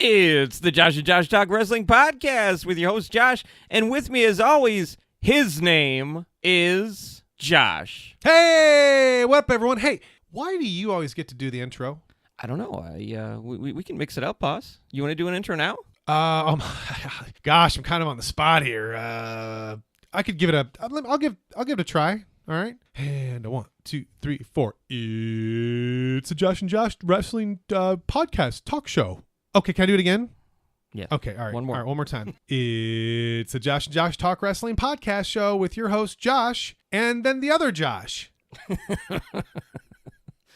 It's the Josh and Josh Talk Wrestling Podcast with your host, Josh. And with me, as always, his name is Josh. Hey, what up, everyone? Hey, why do you always get to do the intro? I don't know. We can mix it up, boss. You want to do an intro now? Gosh, I'm kind of on the spot here. I could give it a. I'll give it a try. All right. And a 1, 2, 3, 4. It's a Josh and Josh Wrestling Podcast talk show. Okay, can I do it again? Yeah. Okay, all right. One more. All right, one more time. It's a Josh and Josh Talk Wrestling Podcast show with your host, Josh, and then the other Josh.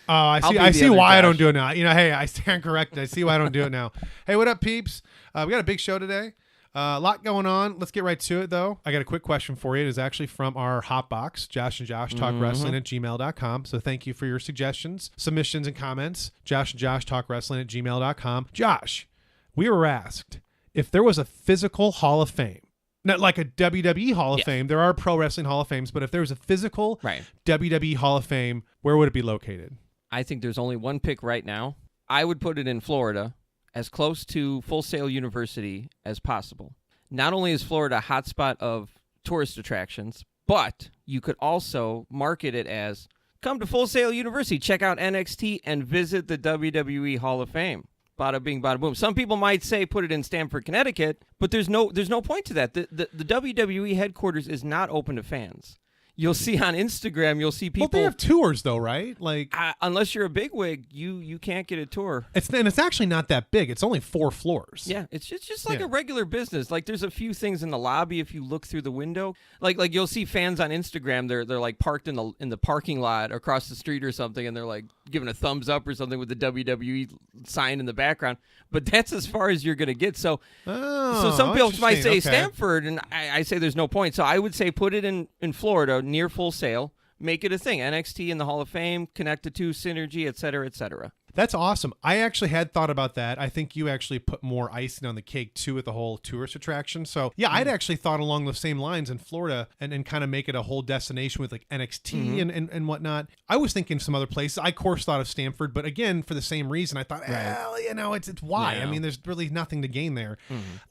I see why Josh. I don't do it now. You know, hey, I stand corrected. I see why I don't do it now. Hey, what up, peeps? We got a big show today. A lot going on. Let's get right to it, though. I got a quick question for you. It is actually from our hotbox, Josh and Josh Talk Wrestling at gmail.com. So thank you for your suggestions, submissions, and comments. Josh and Josh Talk Wrestling at gmail.com. Josh, we were asked if there was a physical Hall of Fame. Not like a WWE Hall of Fame. There are pro wrestling Hall of Fames, but if there was a physical WWE Hall of Fame, where would it be located? I think there's only one pick right now. I would put it in Florida, as close to Full Sail University as possible. Not only is Florida a hotspot of tourist attractions, but you could also market it as, come to Full Sail University, check out NXT, and visit the WWE Hall of Fame. Bada bing, bada boom. Some people might say put it in Stamford, Connecticut, but there's no point to that. The WWE headquarters is not open to fans. You'll see on Instagram, you'll see people. Well, they have tours, though, right? Like, unless you're a bigwig, you can't get a tour. It's actually not that big. It's only 4 floors. Yeah, it's just like a regular business. Like, there's a few things in the lobby if you look through the window. Like you'll see fans on Instagram. They're like parked in the parking lot across the street or something, and they're like giving a thumbs up or something with the WWE sign in the background. But that's as far as you're gonna get. So some people might say Stamford, and I say there's no point. So I would say put it in Florida, near Full Sail, make it a thing. NXT in the Hall of Fame, connected to Synergy, et cetera, et cetera. That's awesome. I actually had thought about that. I think you actually put more icing on the cake, too, with the whole tourist attraction. So, yeah, I'd actually thought along the same lines in Florida and kind of make it a whole destination with, like, NXT and whatnot. I was thinking some other places. I, of course, thought of Stamford, but again, for the same reason, I thought, it's why? Yeah. I mean, there's really nothing to gain there.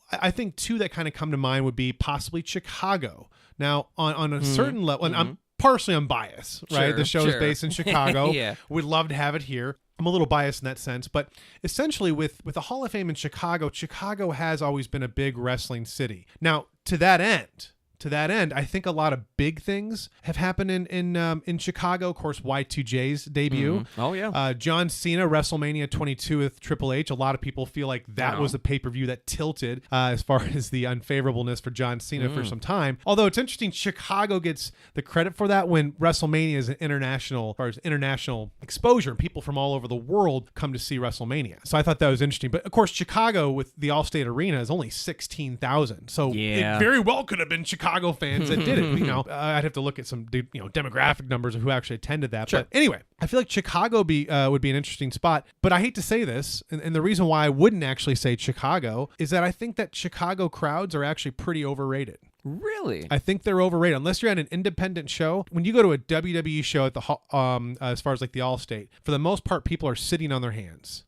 I think, two that kind of come to mind would be possibly Chicago. Now, on a certain level, and I'm partially unbiased, right? Sure, the show is based in Chicago. We'd love to have it here. I'm a little biased in that sense, but essentially with the Hall of Fame in Chicago, Chicago has always been a big wrestling city. Now, to that end, I think a lot of big things have happened in Chicago. Of course, Y2J's debut. Oh, yeah. John Cena, WrestleMania 22 with Triple H. A lot of people feel like that was a pay-per-view that tilted as far as the unfavorableness for John Cena for some time. Although it's interesting, Chicago gets the credit for that when WrestleMania is an international, as far as international exposure, and people from all over the world come to see WrestleMania. So I thought that was interesting. But of course, Chicago with the Allstate Arena is only 16,000. So it very well could have been Chicago fans that did it. I'd have to look at some demographic numbers of who actually attended that. Sure. But anyway, I feel like Chicago would be an interesting spot. But I hate to say this, and the reason why I wouldn't actually say Chicago is that I think that Chicago crowds are actually pretty overrated. Really? I think they're overrated. Unless you're at an independent show, when you go to a WWE show at the as far as like the Allstate, for the most part, people are sitting on their hands.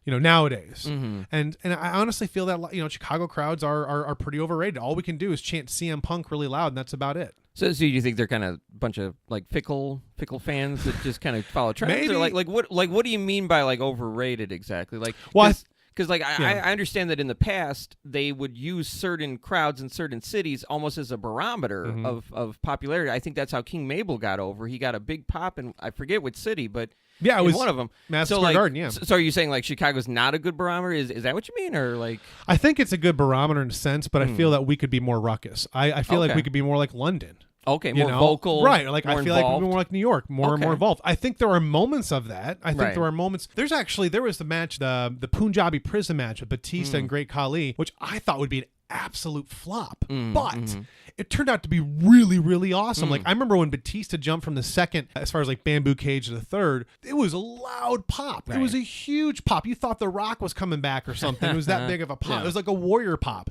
Nowadays. And I honestly feel that, Chicago crowds are pretty overrated. All we can do is chant CM Punk really loud, and that's about it. So you think they're kind of a bunch of like fickle fans that just kind of follow trends? Maybe. Or what do you mean by like overrated exactly? Like, because I understand that in the past they would use certain crowds in certain cities almost as a barometer of popularity. I think that's how King Mabel got over. He got a big pop in, I forget which city, but it was one of them. Madison Square Garden, yeah. So are you saying like Chicago's not a good barometer? Is that what you mean, or like? I think it's a good barometer in a sense, but I feel that we could be more ruckus. I feel like we could be more like London. Okay, more vocal, right? Like more I feel involved. like we're more like New York, more involved. I think there are moments of that. I think there are moments. There was the match, the Punjabi prison match with Batista and Great Khali, which I thought would be an absolute flop, but it turned out to be really, really awesome. Like I remember when Batista jumped from the second, as far as like bamboo cage, to the third, it was a loud pop. Right. It was a huge pop. You thought The Rock was coming back or something. It was that big of a pop. It was like a warrior pop.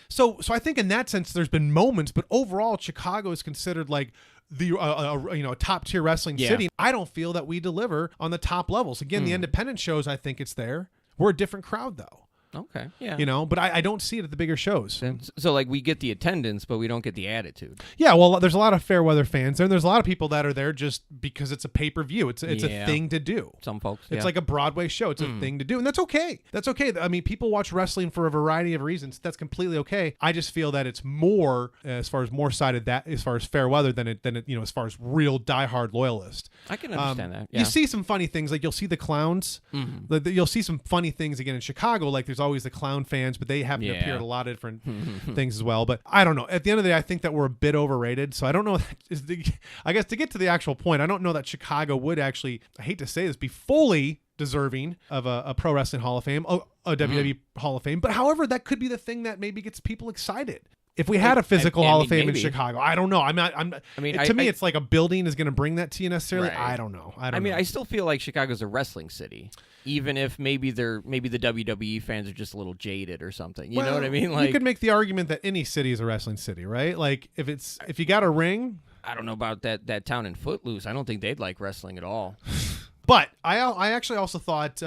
So I think in that sense, there's been moments, but overall, Chicago is considered like a top tier wrestling city. I don't feel that we deliver on the top levels. Again, the independent shows, I think it's there. We're a different crowd though. Okay, yeah. You know, but I don't see it at the bigger shows. So like we get the attendance, but we don't get the attitude. Yeah, well, there's a lot of fair weather fans there, and there's a lot of people that are there just because it's a pay-per-view. It's a thing to do. Some folks. It's like a Broadway show. It's a thing to do, and that's okay. That's okay. I mean, people watch wrestling for a variety of reasons. That's completely okay. I just feel that it's more, as far as more sided that as far as fair weather than it as far as real diehard loyalist. I can understand that. Yeah. You see some funny things, like you'll see the clowns. You'll see some funny things again in Chicago. Like there's always the clown fans, but they happen to appear at a lot of different things as well. But I don't know. At the end of the day, I think that we're a bit overrated. So I don't know. I guess to get to the actual point, I don't know that Chicago would actually, I hate to say this, be fully deserving of a Pro Wrestling Hall of Fame, a WWE Hall of Fame. But however, that could be the thing that maybe gets people excited. If we had a physical Hall of Fame maybe in Chicago, I don't know. To me, it's like a building is going to bring that to you necessarily. Right. I don't know. I still feel like Chicago's a wrestling city, even if maybe the WWE fans are just a little jaded or something. You know what I mean? Like, you could make the argument that any city is a wrestling city, right? Like if you got a ring. I don't know about that town in Footloose. I don't think they'd like wrestling at all. But I actually also thought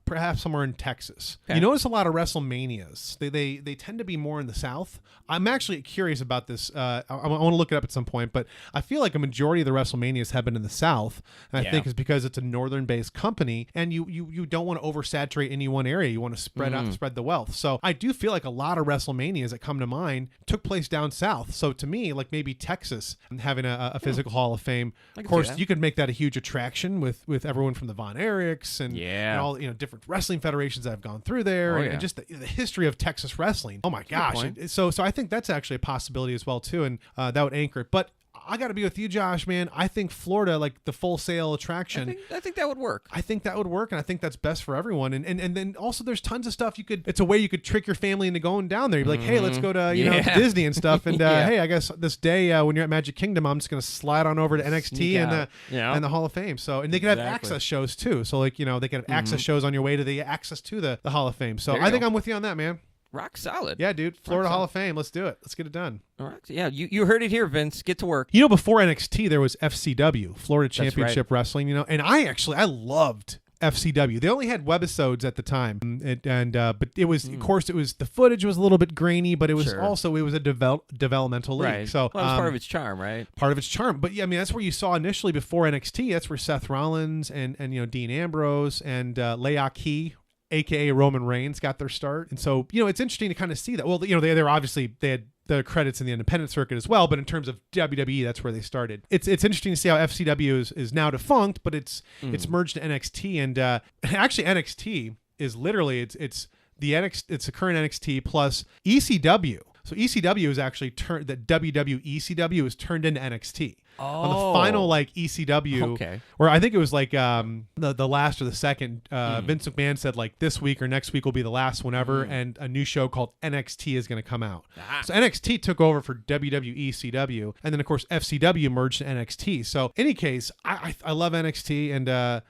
perhaps somewhere in Texas. Okay. You notice a lot of WrestleManias. They tend to be more in the South. I'm actually curious about this. I want to look it up at some point, but I feel like a majority of the WrestleManias have been in the South, and I think it's because it's a northern-based company, and you don't want to oversaturate any one area. You want to spread out, spread the wealth. So I do feel like a lot of WrestleManias that come to mind took place down south. So to me, like maybe Texas having a physical Hall of Fame. Of course, you could make that a huge attraction with everyone from the Von Erichs and all different wrestling federations that have gone through there, and just the history of Texas wrestling. Oh my gosh! So I think that's actually a possibility as well too, and that would anchor it. But I got to be with you, Josh, man. I think Florida, like the Full Sail attraction. I think that would work. I think that would work, and I think that's best for everyone. And then also there's tons of stuff it's a way you could trick your family into going down there. You'd be like, hey, let's go to Disney and stuff. And hey, I guess this day when you're at Magic Kingdom, I'm just gonna slide on over to NXT and the Hall of Fame. So and they could have access shows too. So like they could have access shows on your way to the access to the Hall of Fame. So I think I'm with you on that, man. Rock solid. Yeah, dude. Florida Hall of Fame. Let's do it. Let's get it done. All right. Yeah, you heard it here, Vince. Get to work. Before NXT, there was FCW, Florida Championship Wrestling, and I loved FCW. They only had webisodes at the time, but it was, of course, the footage was a little bit grainy, but it was also a developmental league. Right. So it was part of its charm, right? Part of its charm. But yeah, I mean, that's where you saw initially before NXT. That's where Seth Rollins and Dean Ambrose and Leaki, a.k.a. Roman Reigns, got their start. And so, it's interesting to kind of see that. Well, they're obviously, they had the credits in the independent circuit as well, but in terms of WWE, that's where they started. It's interesting to see how FCW is now defunct, but it's merged to NXT. And actually NXT is literally, it's the current NXT plus ECW. So ECW is actually that WWE ECW is turned into NXT. On the final ECW, where I think it was the last or the second, Vince McMahon said this week or next week will be the last one ever, and a new show called NXT is going to come out. So NXT took over for WWE ECW, and then of course FCW merged to NXT. So any case, I love NXT, and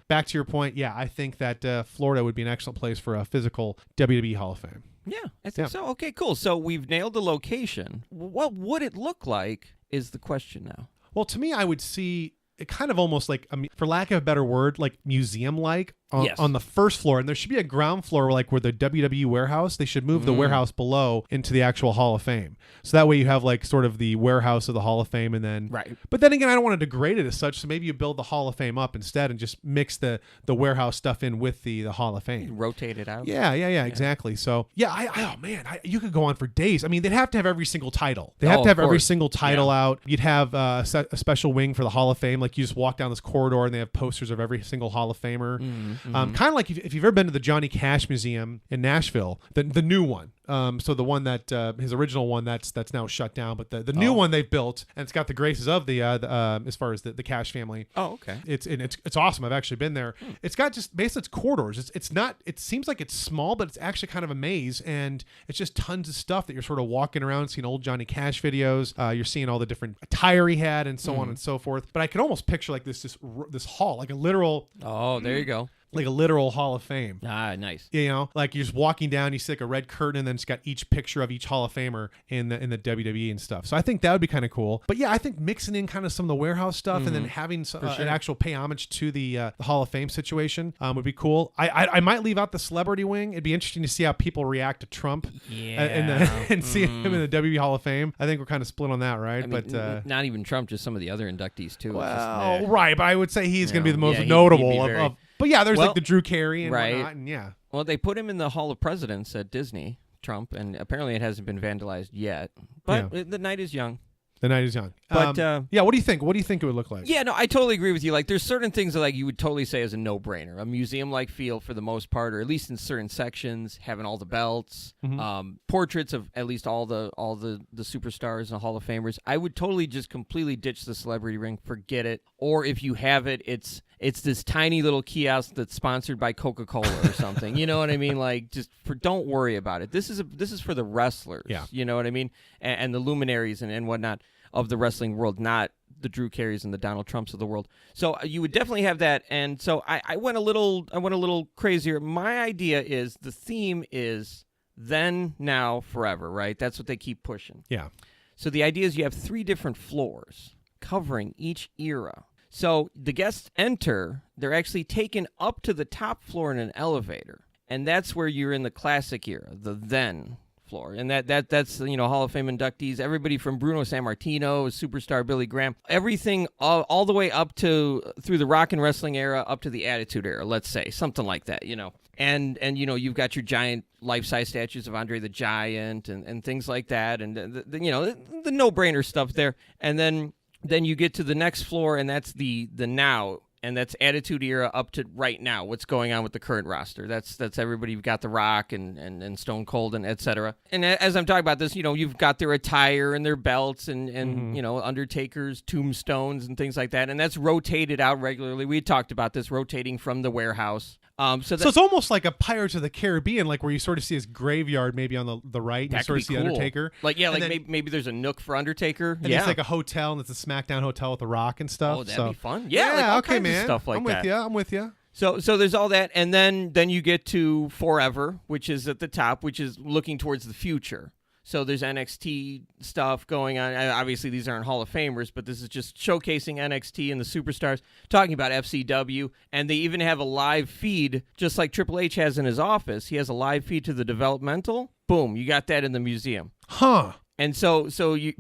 back to your point, I think that Florida would be an excellent place for a physical WWE Hall of Fame. Yeah, I think so. Okay, cool. So we've nailed the location. What would it look like is the question now. Well, to me, I would see it kind of almost like, for lack of a better word, like museum-like on the first floor. And there should be a ground floor where the WWE warehouse, they should move the warehouse below into the actual Hall of Fame. So that way you have sort of the warehouse of the Hall of Fame, and then But then again, I don't want to degrade it as such. So maybe you build the Hall of Fame up instead and just mix the warehouse stuff in with the Hall of Fame. Rotate it out. Yeah, exactly. So you could go on for days. I mean, they'd have to have every single title. They have to have every single title out. You'd have a special wing for the Hall of Fame. Like you just walk down this corridor and they have posters of every single Hall of Famer. Kind of like if you've ever been to the Johnny Cash Museum in Nashville, the new one. So the one that his original one that's now shut down, but the new one they've built, and it's got the graces of the as far as the Cash family. Oh, okay. It's awesome. I've actually been there. It's got just basically it's corridors. It's not. It seems like it's small, but it's actually kind of a maze, and it's just tons of stuff that you're sort of walking around, seeing old Johnny Cash videos. You're seeing all the different attire he had, and so on and so forth. But I can almost picture this hall, like a literal. Oh, there you go. Like a literal Hall of Fame. Ah, nice. You're just walking down, you see a red curtain, and events got each picture of each Hall of Famer in the WWE and stuff. So I think that would be kind of cool. But yeah, I think mixing in kind of some of the warehouse stuff and then having an actual pay homage to the Hall of Fame situation would be cool. I might leave out the celebrity wing. It'd be interesting to see how people react to Trump and see him in the WWE Hall of Fame. I think we're kind of split on that, right? I mean, but not even Trump, just some of the other inductees too. Well, right, but I would say he's going to be the most notable of. But yeah, there's like the Drew Carey and whatnot, and yeah. Well, they put him in the Hall of Presidents at Disney, Trump, and apparently it hasn't been vandalized yet. But the night is young. The night is young. But yeah, what do you think? What do you think it would look like? Yeah, no, I totally agree with you. Like, there's certain things that like you would totally say is a no-brainer. A museum-like feel for the most part, or at least in certain sections, having all the belts, portraits of at least all the superstars and the Hall of Famers. I would totally just completely ditch the celebrity ring, forget it. Or if you have it, it's this tiny little kiosk that's sponsored by Coca-Cola or something. You know what I mean? Like, don't worry about it. This is for the wrestlers. Yeah. You know what I mean? And the luminaries and whatnot of the wrestling world, not the Drew Careys and the Donald Trumps of the world. So you would definitely have that. And so I went a little crazier. My idea is the theme is then, now, forever, right? That's what they keep pushing. Yeah. So the idea is you have 3 different floors covering each era. So the guests enter, they're actually taken up to the top floor in an elevator. And that's where you're in the classic era, the then floor. And that's Hall of Fame inductees, everybody from Bruno Sammartino, superstar Billy Graham, everything all the way up to through the rock and wrestling era up to the Attitude Era, let's say, something like that, And you've got your giant life-size statues of Andre the Giant and things like that, and the no-brainer stuff there. And then you get to the next floor, and that's the now, and that's Attitude Era up to right now. What's going on with the current roster? That's everybody. You've got The Rock and Stone Cold and etc. And as I'm talking about this, you've got their attire and their belts and Undertaker's tombstones and things like that, and that's rotated out regularly. We talked about this rotating from the warehouse. So it's almost like a Pirates of the Caribbean, like where you sort of see his graveyard maybe on the right, and you sort of see cool. Undertaker. Maybe there's a nook for Undertaker. And it's like a hotel, and it's a SmackDown hotel with The Rock and stuff. Oh, that'd be fun. Yeah, okay, man. Stuff like that. I'm with you. So there's all that, and then you get to Forever, which is at the top, which is looking towards the future. So there's NXT stuff going on. Obviously, these aren't Hall of Famers, but this is just showcasing NXT and the superstars, talking about FCW. And they even have a live feed, just like Triple H has in his office. He has a live feed to the developmental. Boom, you got that in the museum. Huh. And so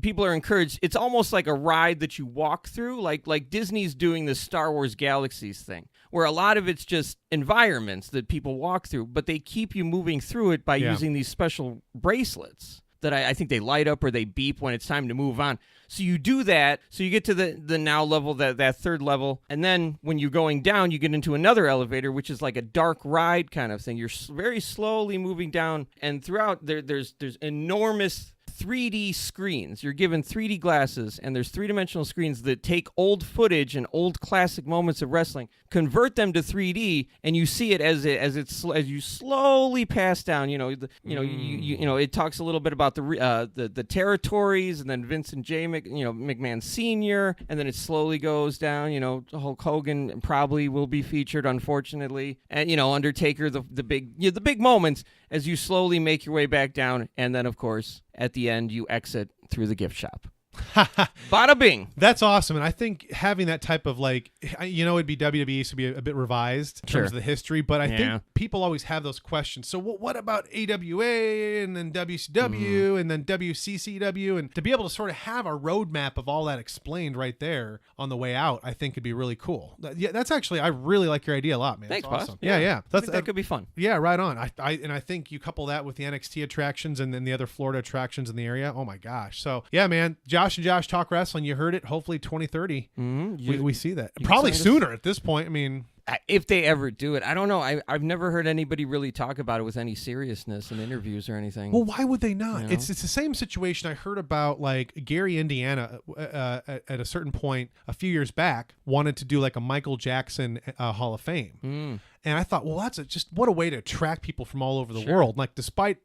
people are encouraged. It's almost like a ride that you walk through, like Disney's doing the Star Wars Galaxies thing, where a lot of it's just environments that people walk through, but they keep you moving through it by using these special bracelets that I think they light up or they beep when it's time to move on. So you do that, so you get to the now level, that third level, and then when you're going down, you get into another elevator, which is like a dark ride kind of thing. You're very slowly moving down, and throughout there's enormous 3D screens. You're given 3D glasses, and there's 3-dimensional screens that take old footage and old classic moments of wrestling, convert them to 3D, and you see it as you slowly pass down. It talks a little bit about the territories, and then Vincent J. McMahon Sr., and then it slowly goes down. Hulk Hogan probably will be featured, unfortunately, and Undertaker, the big moments as you slowly make your way back down, and then of course at the end you exit through the gift shop. Bada bing. That's awesome. And I think having that type of it'd be WWE, so be a bit revised in terms of the history, but I think people always have those questions. So what about AWA and then WCW and then WCCW, and to be able to sort of have a roadmap of all that explained right there on the way out, I think could be really cool. That's actually, I really like your idea a lot, man. Thanks, that's awesome. boss. Yeah. That could be fun. Yeah, right on. I think you couple that with the NXT attractions and then the other Florida attractions in the area. Oh my gosh. So yeah, man, Josh and Josh Talk Wrestling, you heard it. Hopefully 2030 we see that, probably sooner at this point. I mean, if they ever do it, I don't know. I've never heard anybody really talk about it with any seriousness in interviews or anything. Well, why would they not? It's the same situation I heard about, like Gary, Indiana at a certain point a few years back wanted to do like a Michael Jackson Hall of Fame. And I thought, well, that's just what a way to attract people from all over the world. Like, despite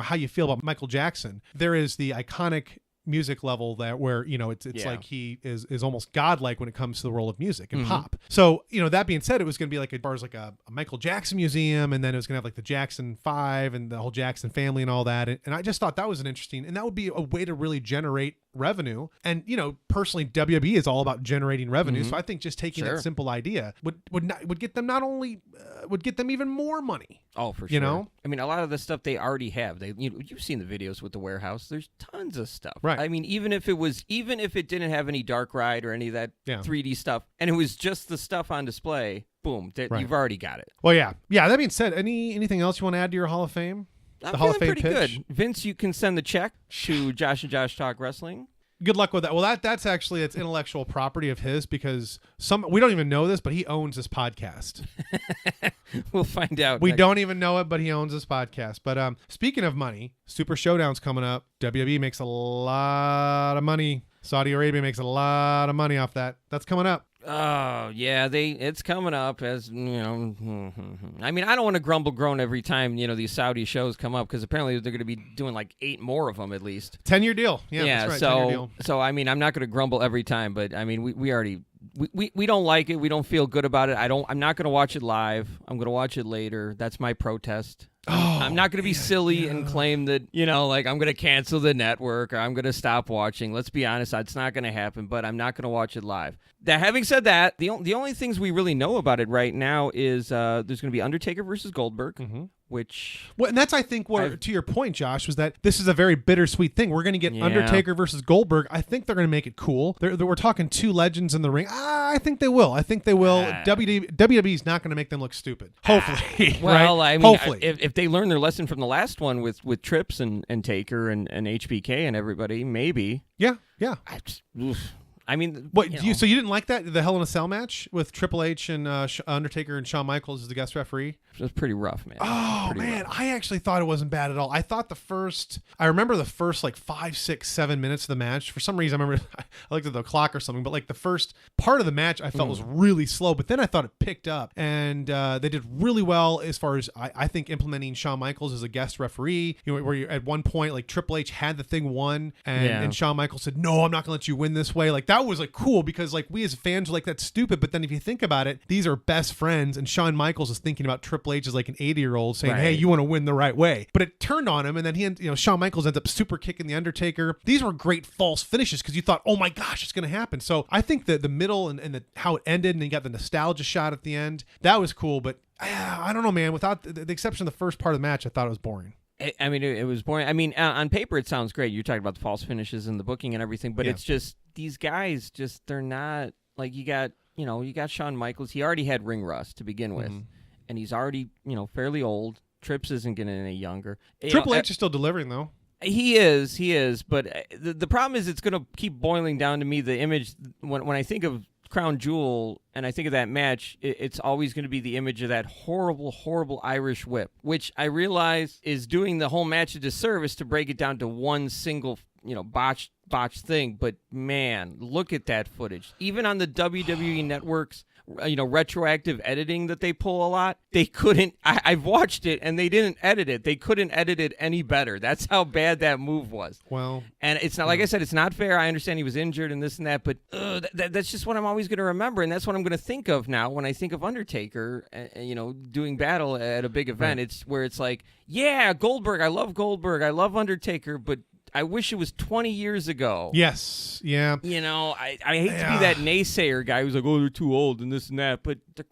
how you feel about Michael Jackson, there is the iconic music level that where, it's like he is almost godlike when it comes to the role of music and Mm-hmm. pop. So, that being said, it was going to be like as far as like a Michael Jackson museum, and then it was going to have like the Jackson 5 and the whole Jackson family and all that. And I just thought that was and that would be a way to really generate revenue. And, personally, WWE is all about generating revenue. Mm-hmm. So I think just taking Sure. that simple idea would get them not only would get them even more money. Oh, for sure. You know? I mean, a lot of the stuff they already have. You've seen the videos with the warehouse. There's tons of stuff. Right. I mean, even if it didn't have any dark ride or any of that 3D stuff, and it was just the stuff on display, boom, Right. you've already got it. Well, yeah. That being said, anything else you want to add to your Hall of Fame? I'm the Hall of feeling Fame pretty pitch? good. Vince, you can send the check to Josh and Josh Talk Wrestling. Good luck with that. Well, that's actually it's intellectual property of his, because we don't even know this, but he owns this podcast. We'll find out. We don't even know it, but he owns this podcast. But speaking of money, Super Showdown's coming up. WWE makes a lot of money. Saudi Arabia makes a lot of money off that. That's coming up. Oh, yeah, it's coming up, as, I mean, I don't want to grumble groan every time, these Saudi shows come up, because apparently they're going to be doing like 8 more of them at least. 10-year deal. Yeah, that's right. 10-year deal. So, I mean, I'm not going to grumble every time, but, I mean, we already... We don't like it. We don't feel good about it. I'm not going to watch it live. I'm going to watch it later. That's my protest. I'm not going to be silly and claim that, like I'm going to cancel the network or I'm going to stop watching. Let's be honest, it's not going to happen, but I'm not going to watch it live. Having said that, the only things we really know about it right now is there's going to be Undertaker versus Goldberg, which... Well, and that's, I think, to your point, Josh, was that this is a very bittersweet thing. We're going to get Undertaker versus Goldberg. I think they're going to make it cool. We're talking 2 legends in the ring. I think they will. WWE's not going to make them look stupid. Hopefully. Well, right? I mean, hopefully. If they learn their lesson from the last one with Trips and Taker and HBK and everybody, maybe. Yeah. I mean, what? So you didn't like that, the Hell in a Cell match with Triple H and Undertaker and Shawn Michaels as the guest referee? It was pretty rough, man. Oh, man. Rough. I actually thought it wasn't bad at all. I thought I remember the first like 5, 6, 7 minutes of the match. For some reason, I remember I looked at the clock or something, but like the first part of the match I felt was really slow, but then I thought it picked up, and they did really well as far as I think implementing Shawn Michaels as a guest referee. Where you at one point like Triple H had the thing won, and Shawn Michaels said, "No, I'm not gonna let you win this way." Like that was like cool, because like we as fans were like, that's stupid. But then if you think about it, these are best friends, and Shawn Michaels is thinking about Triple H as like an 80-year-old saying, "Hey, you want to win the right way." But it turned on him, and then Shawn Michaels ends up super kicking the Undertaker. These were great false finishes because you thought, "Oh my gosh, it's gonna happen." So I think that the middle and how it ended, and you got the nostalgia shot at the end, that was cool. But I don't know, man. Without the exception of the first part of the match, I thought it was boring. I mean, it was boring. I mean, on paper, it sounds great. You're talking about the false finishes and the booking and everything, but it's just these guys they're not like you got Shawn Michaels. He already had ring rust to begin with, and he's already fairly old. Trips isn't getting any younger. Triple H is still delivering though. He is, but the problem is it's going to keep boiling down to me the image when I think of Crown Jewel and I think of that match, it's always going to be the image of that horrible, horrible Irish whip, which I realize is doing the whole match a disservice to break it down to one single, botched thing. But man, look at that footage. Even on the WWE networks, retroactive editing that they pull a lot, they couldn't. I've watched it and they didn't edit it. They couldn't edit it any better. That's how bad that move was. Well, and it's not like I said, it's not fair. I understand he was injured and this and that, but that's just what I'm always going to remember, and that's what I'm going to think of now when I think of Undertaker. Doing battle at a big event. Right. It's where it's like, yeah, Goldberg. I love Undertaker, but I wish it was 20 years ago. Yes. Yeah. I hate to be that naysayer guy who's like, oh, they're too old and this and that, but they're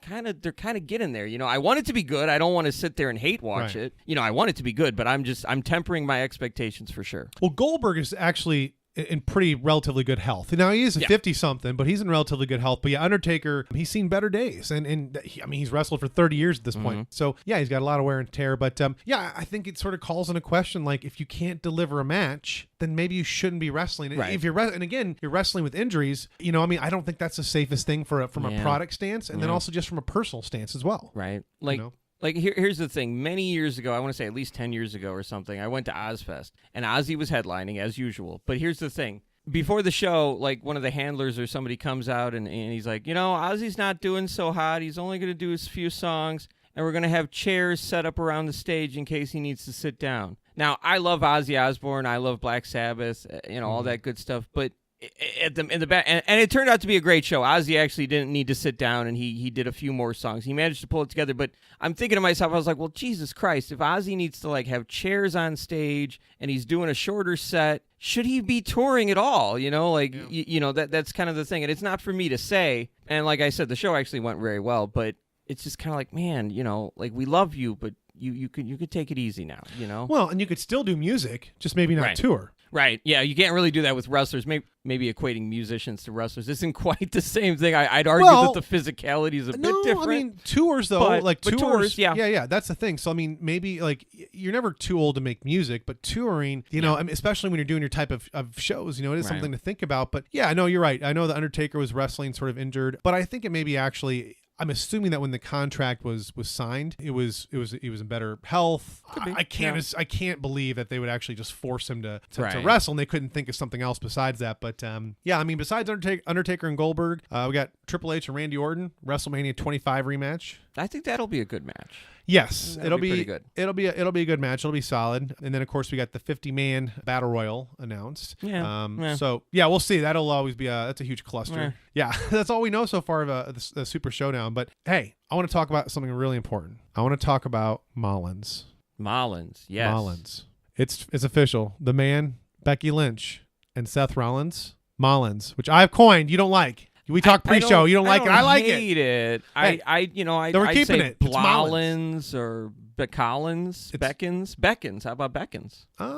kind of getting there. I want it to be good. I don't want to sit there and hate watch it. I want it to be good, but I'm tempering my expectations for sure. Well, Goldberg is actually in pretty relatively good health. Now he is a 50-something, but he's in relatively good health. But yeah, Undertaker, he's seen better days, and he's wrestled for 30 years at this point. So yeah, he's got a lot of wear and tear. But I think it sort of calls into question, like, if you can't deliver a match, then maybe you shouldn't be wrestling. Right. If you're and again, you're wrestling with injuries. I don't think that's the safest thing from a product stance, and then also just from a personal stance as well. Right. Like, here's the thing. Many years ago, I want to say at least 10 years ago or something, I went to Ozfest, and Ozzy was headlining, as usual. But here's the thing. Before the show, like, one of the handlers or somebody comes out, and he's like, Ozzy's not doing so hot. He's only going to do a few songs. and we're going to have chairs set up around the stage in case he needs to sit down. Now, I love Ozzy Osbourne. I love Black Sabbath, all that good stuff. But in the back, and it turned out to be a great show. Ozzy actually didn't need to sit down, and he did a few more songs. He managed to pull it together. But I'm thinking to myself, I was like, well, Jesus Christ, if Ozzy needs to like have chairs on stage and he's doing a shorter set, should he be touring at all? That's kind of the thing. And it's not for me to say. And like I said, the show actually went very well. But it's just kind of like, man, like we love you, but you could take it easy now, Well, and you could still do music, just maybe not tour. Right. Yeah, you can't really do that with wrestlers. Maybe equating musicians to wrestlers isn't quite the same thing. I'd argue that the physicality is a bit different. I mean, tours, though. But tours, yeah. Yeah, that's the thing. So, I mean, maybe, like, you're never too old to make music, but touring, I mean, especially when you're doing your type of shows, it is something to think about. But, yeah, I know you're right. I know The Undertaker was wrestling sort of injured, but I think it may be actually... I'm assuming that when the contract was signed, he was in better health. I can't believe that they would actually just force him to wrestle, and they couldn't think of something else besides that. But I mean, besides Undertaker and Goldberg, we got Triple H and Randy Orton, WrestleMania 25 rematch. I think that'll be a good match. Yes, it'll be pretty good. It'll be a good match. It'll be solid. And then of course we got the 50-man battle royal announced. Yeah. So yeah, we'll see. That'll always be that's a huge cluster. Yeah, that's all we know so far of the Super Showdown. But hey, I want to talk about something really important. I want to talk about Mullins. Yes. Mullins. It's official. The man, Becky Lynch, and Seth Rollins. Mullins, which I've coined. You don't like. We talk pre-show. You don't like it. I like it. I hate it. Hey, I'd keeping say it. It's Blowlins or Beckons. Beckons. How about Beckons? All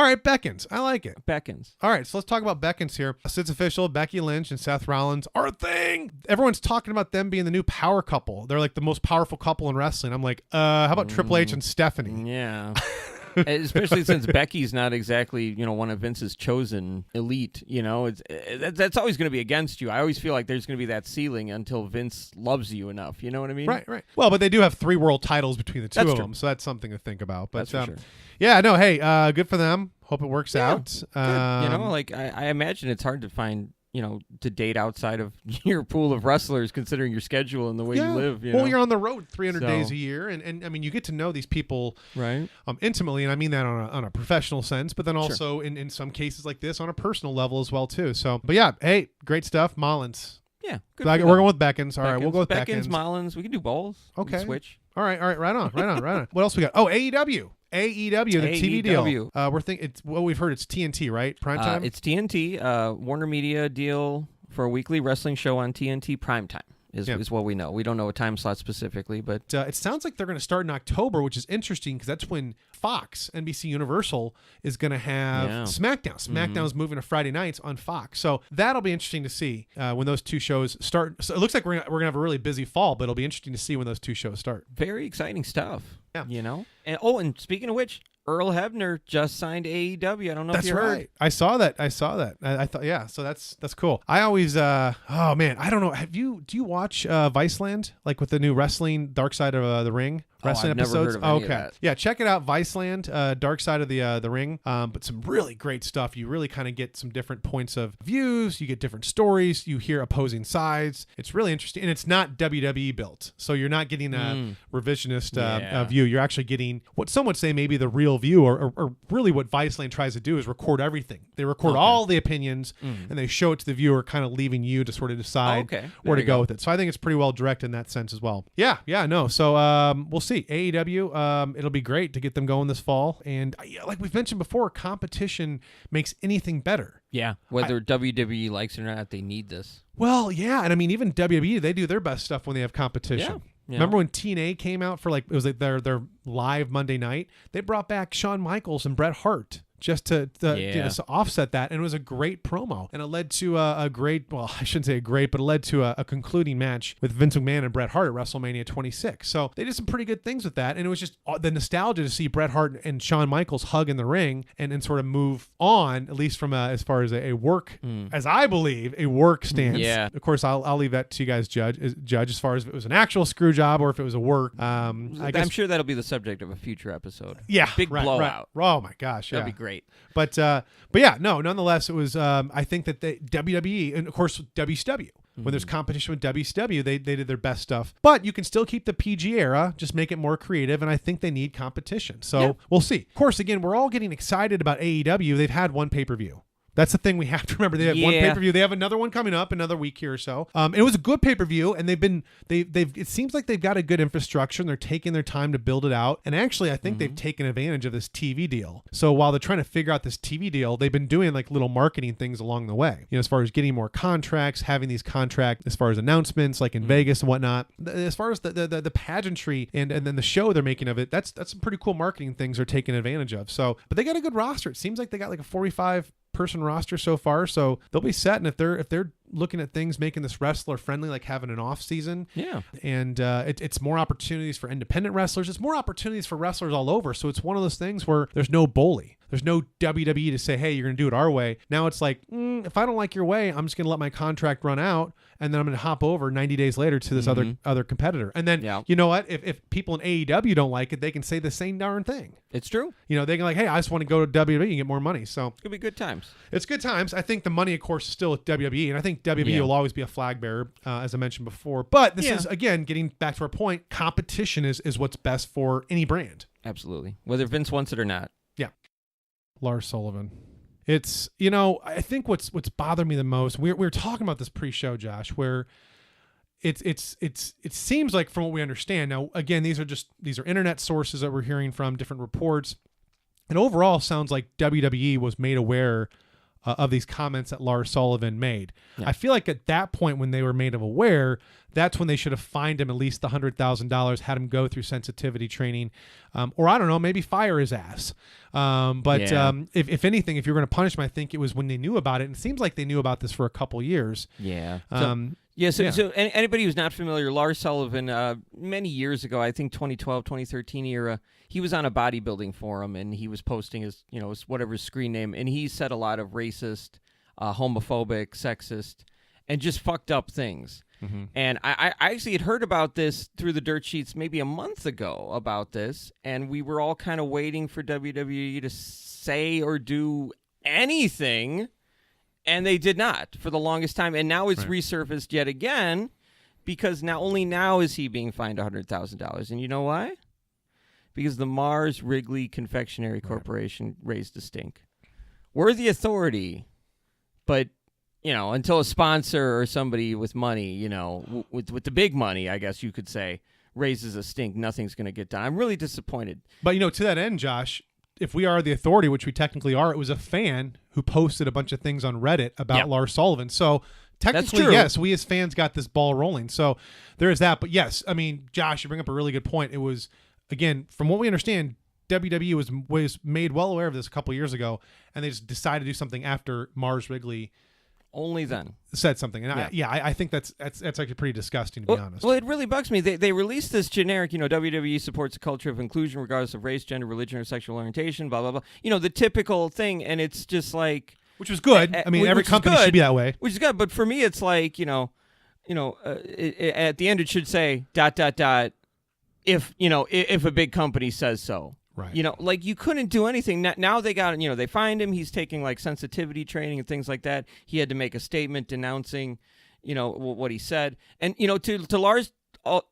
right, Beckons. I like it. Beckons. All right, so let's talk about Beckons here. It's official. Becky Lynch and Seth Rollins are a thing. Everyone's talking about them being the new power couple. They're like the most powerful couple in wrestling. I'm like, how about Triple H and Stephanie? Yeah. Especially since Becky's not exactly, one of Vince's chosen elite, that's always going to be against you. I always feel like there's going to be that ceiling until Vince loves you enough. You know what I mean? Right. Well, but they do have 3 world titles between the two of them, so that's something to think about. But that's for sure. Yeah, no, hey, good for them. Hope it works out. Good. I imagine it's hard to find, to date outside of your pool of wrestlers, considering your schedule and the way you live. Well, you're on the road 300 days a year, and I mean, you get to know these people intimately, and I mean that on a professional sense, but then also in some cases like this on a personal level as well too. So, but yeah, hey, great stuff, Mullins. Yeah, good. We're going with Beckons. All right, we'll go with Beckons. Mullins. We can do both. Okay, switch. All right, right on. What else we got? Oh, AEW, the TV deal. We're thinking it's we've heard it's TNT, right? Primetime. It's TNT. Warner Media deal for a weekly wrestling show on TNT primetime is what we know. We don't know a time slot specifically, but it sounds like they're going to start in October, which is interesting because that's when Fox, NBC Universal, is going to have SmackDown. SmackDown is moving to Friday nights on Fox, so that'll be interesting to see when those two shows start. So it looks like we're gonna have a really busy fall, but it'll be interesting to see when those two shows start. Very exciting stuff. Yeah. And speaking of which, Earl Hebner just signed AEW. I don't know if you heard. I saw that. I thought, so that's cool. I always, oh man, I don't know. Do you watch Viceland, like with the new wrestling Dark Side of the Ring? Wrestling I've episodes. Never heard of any of that. Yeah, check it out, Viceland, Dark Side of the Ring. But some really great stuff. You really kind of get some different points of views. You get different stories. You hear opposing sides. It's really interesting, and it's not WWE built, so you're not getting a revisionist view. You're actually getting what some would say maybe the real view, or really what Viceland tries to do is record everything. They record all the opinions and they show it to the viewer, kind of leaving you to sort of decide where to go with it. So I think it's pretty well directed in that sense as well. Yeah, no. So we'll see. AEW, it'll be great to get them going this fall, and like we've mentioned before, competition makes anything better. Yeah, whether WWE likes it or not, they need this. Well, yeah, and I mean even WWE, they do their best stuff when they have competition. Yeah. Remember when TNA came out for it was like their live Monday night? They brought back Shawn Michaels and Bret Hart just to offset that, and it was a great promo, and it led to a great, well, I shouldn't say a great, but it led to a concluding match with Vince McMahon and Bret Hart at WrestleMania 26. So they did some pretty good things with that, and it was just the nostalgia to see Bret Hart and Shawn Michaels hug in the ring and sort of move on, at least from as far as a work, as I believe, a work stance. Yeah. Of course, I'll leave that to you guys judge as far as if it was an actual screw job or if it was a work. I'm sure that'll be the subject of a future episode. Yeah. Big blowout. Right. Oh my gosh. That'd be great. But yeah, no, nonetheless, it was, I think that WWE, and of course WCW, When there's competition with WCW, they did their best stuff. But you can still keep the PG era, just make it more creative, and I think they need competition. So we'll see. Of course, again, we're all getting excited about AEW. They've had one pay-per-view. That's the thing we have to remember. They have one pay-per-view. They have another one coming up another week here or so. It was a good pay-per-view, and it seems like they've got a good infrastructure, and they're taking their time to build it out. And actually, I think they've taken advantage of this TV deal. So while they're trying to figure out this TV deal, they've been doing like little marketing things along the way. As far as getting more contracts, having these contracts, as far as announcements like in Vegas and whatnot. As far as the pageantry and then the show they're making of it, that's some pretty cool marketing things they're taking advantage of. So, but they got a good roster. It seems like they got like a 45-person roster so far, so they'll be set. And if they're looking at things making this wrestler friendly, like having an off season, and it's more opportunities for independent wrestlers, it's more opportunities for wrestlers all over. So it's one of those things where there's no bully, there's no WWE to say, hey, you're gonna do it our way. Now it's like, if I don't like your way, I'm just gonna let my contract run out, and then I'm gonna hop over 90 days later to this other competitor. And then you know what, if people in AEW don't like it, they can say the same darn thing. It's true. They can like, hey, I just want to go to WWE and get more money. So it's gonna be good times. It's good times. I think the money, of course, is still at WWE, and I think WWE will always be a flag bearer, as I mentioned before. But this is, again, getting back to our point, competition is what's best for any brand. Absolutely. Whether Vince wants it or not. Yeah. Lars Sullivan. It's, I think what's bothered me the most, we were talking about this pre-show, Josh, where it seems like, from what we understand, now, again, these are internet sources that we're hearing from, different reports, and overall sounds like WWE was made aware of these comments that Lars Sullivan made. Yeah. I feel like at that point when they were made aware, that's when they should have fined him at least the $100,000, had him go through sensitivity training, or I don't know, maybe fire his ass. If anything, if you're going to punish him, I think it was when they knew about it. And it seems like they knew about this for a couple years. Yeah. So anybody who's not familiar, Lars Sullivan, many years ago, I think 2012, 2013 era, he was on a bodybuilding forum and he was posting his whatever screen name, and he said a lot of racist, homophobic, sexist, and just fucked up things. Mm-hmm. And I actually had heard about this through the dirt sheets maybe a month ago about this, and we were all kind of waiting for WWE to say or do anything. And they did not for the longest time. And now it's resurfaced yet again, because only now is he being fined $100,000. And you know why? Because the Mars Wrigley Confectionery Corporation raised a stink. We're the authority, but, until a sponsor or somebody with money, with the big money, I guess you could say, raises a stink, nothing's going to get done. I'm really disappointed. But, to that end, Josh, if we are the authority, which we technically are, it was a fan who posted a bunch of things on Reddit about Lars Sullivan. So technically, yes, we as fans got this ball rolling. So there is that. But yes, I mean, Josh, you bring up a really good point. It was, again, from what we understand, WWE was made well aware of this a couple years ago, and they just decided to do something after Mars Wrigley only then said something. And I think that's actually pretty disgusting, to be honest. Well, it really bugs me. They released this generic, WWE supports a culture of inclusion regardless of race, gender, religion, or sexual orientation, blah, blah, blah. The typical thing, and it's just like... Which was good. I mean, every company should be that way. Which is good, but for me, it's like, at the end it should say, ... if a big company says so. Right. You couldn't do anything. Now they got, they find him. He's taking like sensitivity training and things like that. He had to make a statement denouncing, what he said. And, to Lars, to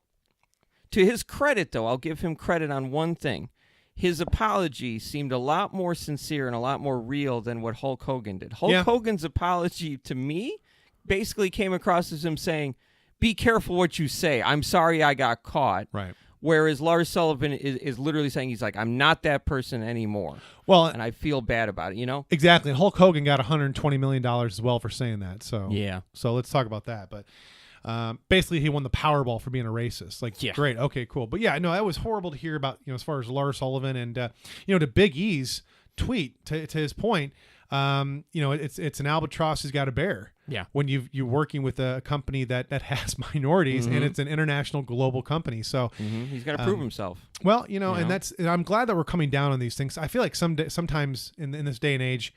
his credit, though, I'll give him credit on one thing. His apology seemed a lot more sincere and a lot more real than what Hulk Hogan did. Hulk Hogan's apology to me basically came across as him saying, be careful what you say. I'm sorry I got caught. Right. Whereas Lars Sullivan is literally saying, he's like, I'm not that person anymore. Well, and I feel bad about it, Exactly. And Hulk Hogan got $120 million as well for saying that. So yeah. So let's talk about that. But basically, he won the Powerball for being a racist. Great. Okay, cool. But yeah, no, that was horrible to hear about, as far as Lars Sullivan and, to Big E's tweet, to his point, it's an albatross he's got to bear. Yeah. When you're working with a company that has minorities, and it's an international global company. So he's got to prove himself. Well, and I'm glad that we're coming down on these things. I feel like sometimes in this day and age,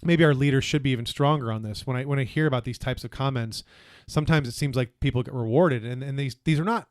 maybe our leaders should be even stronger on this. When I hear about these types of comments, sometimes it seems like people get rewarded, and these are not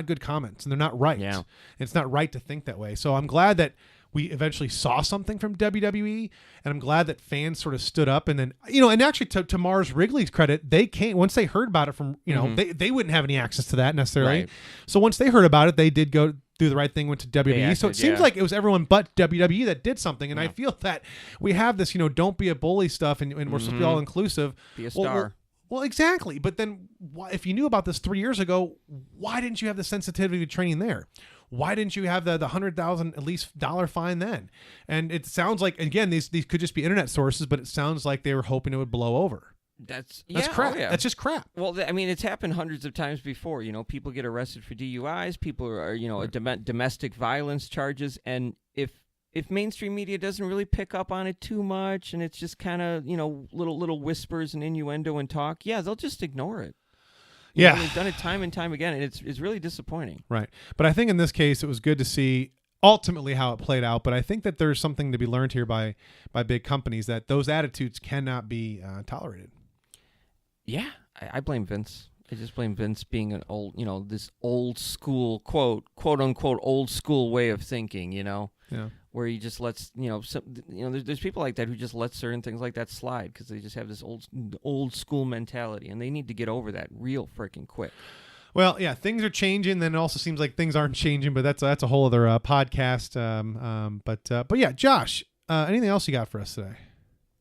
good comments, and they're not right. Yeah. It's not right to think that way. So I'm glad that we eventually saw something from WWE, and I'm glad that fans sort of stood up. And then, and actually to Mars Wrigley's credit, they came once they heard about it from, they wouldn't have any access to that necessarily. Right. So once they heard about it, they did go do the right thing, went to WWE. So it seems like it was everyone but WWE that did something. And I feel that we have this, don't be a bully stuff, and we're supposed to be all inclusive. Be a star. Well, exactly. But then if you knew about this 3 years ago, why didn't you have the sensitivity to training there? Why didn't you have the $100,000 at least dollar fine then? And it sounds like, again, these could just be internet sources, but it sounds like they were hoping it would blow over. That's crap. Oh, yeah. That's just crap. Well, I mean, it's happened hundreds of times before. People get arrested for DUIs. People are, domestic violence charges. And if mainstream media doesn't really pick up on it too much, and it's just kind of, little whispers and innuendo and talk, they'll just ignore it. They've done it time and time again, and it's really disappointing. Right. But I think in this case, it was good to see ultimately how it played out. But I think that there's something to be learned here by big companies, that those attitudes cannot be tolerated. Yeah, I blame Vince. I just blame Vince being an old, this old school, quote unquote, old school way of thinking, Yeah. Where he just lets, there's people like that who just let certain things like that slide because they just have this old school mentality, and they need to get over that real freaking quick. Well, yeah, things are changing. Then it also seems like things aren't changing, but that's a whole other podcast. But yeah, Josh, anything else you got for us today?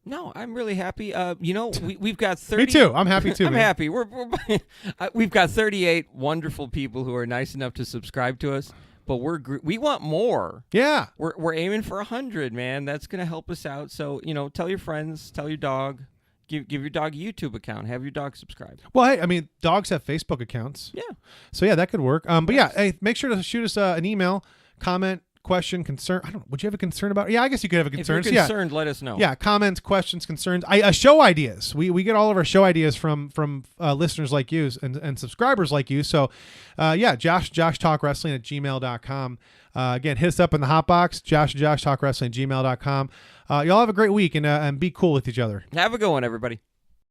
No, I'm really happy. We've got 30. Me too. I'm happy too. I'm happy. We've got 38 wonderful people who are nice enough to subscribe to us. But we want more. Yeah. We're aiming for 100, man. That's going to help us out. So, tell your friends, tell your dog, give your dog a YouTube account, have your dog subscribe. Well, hey, I mean, dogs have Facebook accounts. Yeah. So, yeah, that could work. But yeah, hey, make sure to shoot us an email, comment, question, concern. I don't know. Would you have a concern about it? Yeah, I guess you could have a concern. If you're concerned, let us know. Yeah, comments, questions, concerns. Show ideas. We get all of our show ideas from listeners like you and subscribers like you. So, Josh Talk Wrestling at gmail.com. Again, hit us up in the hot box, Josh Talk Wrestling at gmail.com. Y'all have a great week and be cool with each other. Have a good one, everybody.